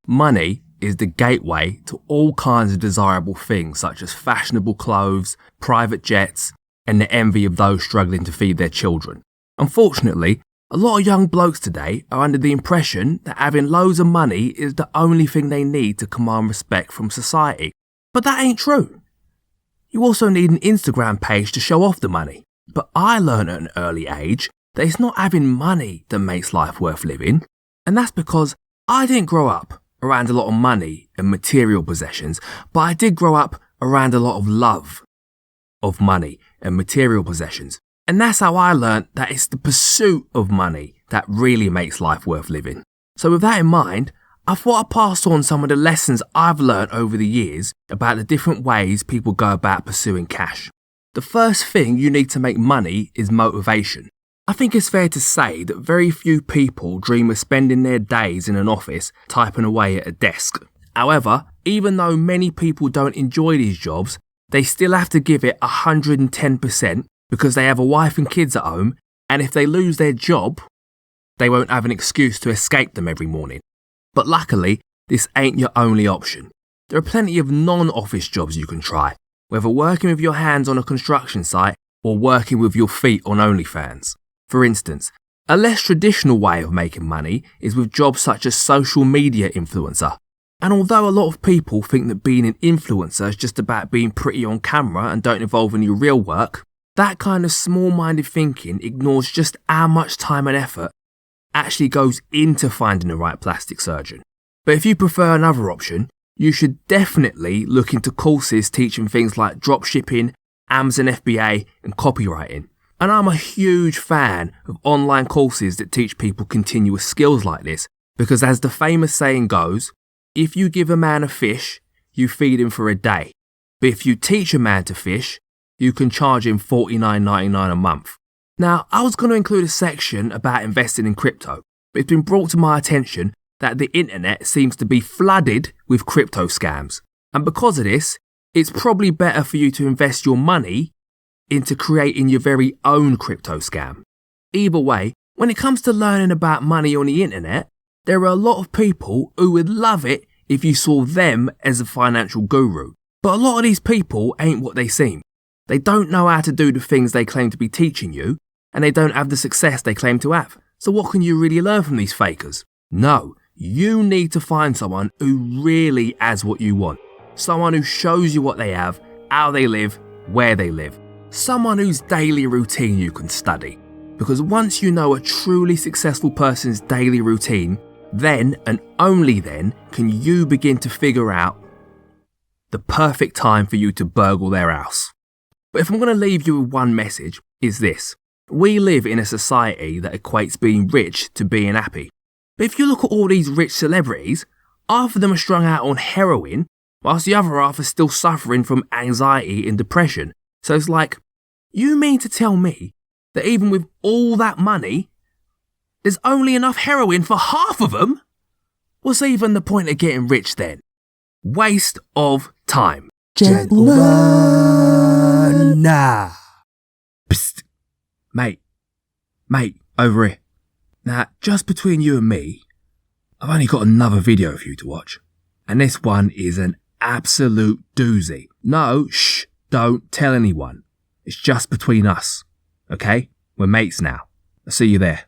Money is the gateway to all kinds of desirable things such as fashionable clothes, private jets, and the envy of those struggling to feed their children. Unfortunately, a lot of young blokes today are under the impression that having loads of money is the only thing they need to command respect from society. But that ain't true. You also need an Instagram page to show off the money. But I learned at an early age that it's not having money that makes life worth living. And that's because I didn't grow up around a lot of money and material possessions, but I did grow up around a lot of love of money and material possessions. And that's how I learned that it's the pursuit of money that really makes life worth living. So with that in mind, I thought I'd pass on some of the lessons I've learned over the years about the different ways people go about pursuing cash. The first thing you need to make money is motivation. I think it's fair to say that very few people dream of spending their days in an office typing away at a desk. However, even though many people don't enjoy these jobs, they still have to give it 110% because they have a wife and kids at home, and if they lose their job, they won't have an excuse to escape them every morning. But luckily, this ain't your only option. There are plenty of non-office jobs you can try, whether working with your hands on a construction site or working with your feet on OnlyFans. For instance, a less traditional way of making money is with jobs such as social media influencer. And although a lot of people think that being an influencer is just about being pretty on camera and don't involve any real work, that kind of small-minded thinking ignores just how much time and effort actually goes into finding the right plastic surgeon. But if you prefer another option, you should definitely look into courses teaching things like dropshipping, Amazon FBA and copywriting. And I'm a huge fan of online courses that teach people continuous skills like this, because as the famous saying goes, if you give a man a fish, you feed him for a day. But if you teach a man to fish, you can charge him $49.99 a month. Now, I was going to include a section about investing in crypto, but it's been brought to my attention that the internet seems to be flooded with crypto scams. And because of this, it's probably better for you to invest your money into creating your very own crypto scam. Either way, when it comes to learning about money on the internet, there are a lot of people who would love it if you saw them as a financial guru. But a lot of these people ain't what they seem. They don't know how to do the things they claim to be teaching you, and they don't have the success they claim to have. So what can you really learn from these fakers? No, you need to find someone who really has what you want. Someone who shows you what they have, how they live, where they live. Someone whose daily routine you can study. Because once you know a truly successful person's daily routine, then and only then can you begin to figure out the perfect time for you to burgle their house. But if I'm going to leave you with one message, is this. We live in a society that equates being rich to being happy. But if you look at all these rich celebrities, half of them are strung out on heroin, whilst the other half are still suffering from anxiety and depression. So it's like, you mean to tell me that even with all that money, there's only enough heroin for half of them? What's even the point of getting rich then? Waste of time. Gentlemen, nah. Psst. Mate, over here. Now, just between you and me, I've only got another video for you to watch. And this one is an absolute doozy. No, shh, don't tell anyone. It's just between us, okay? We're mates now. I'll see you there.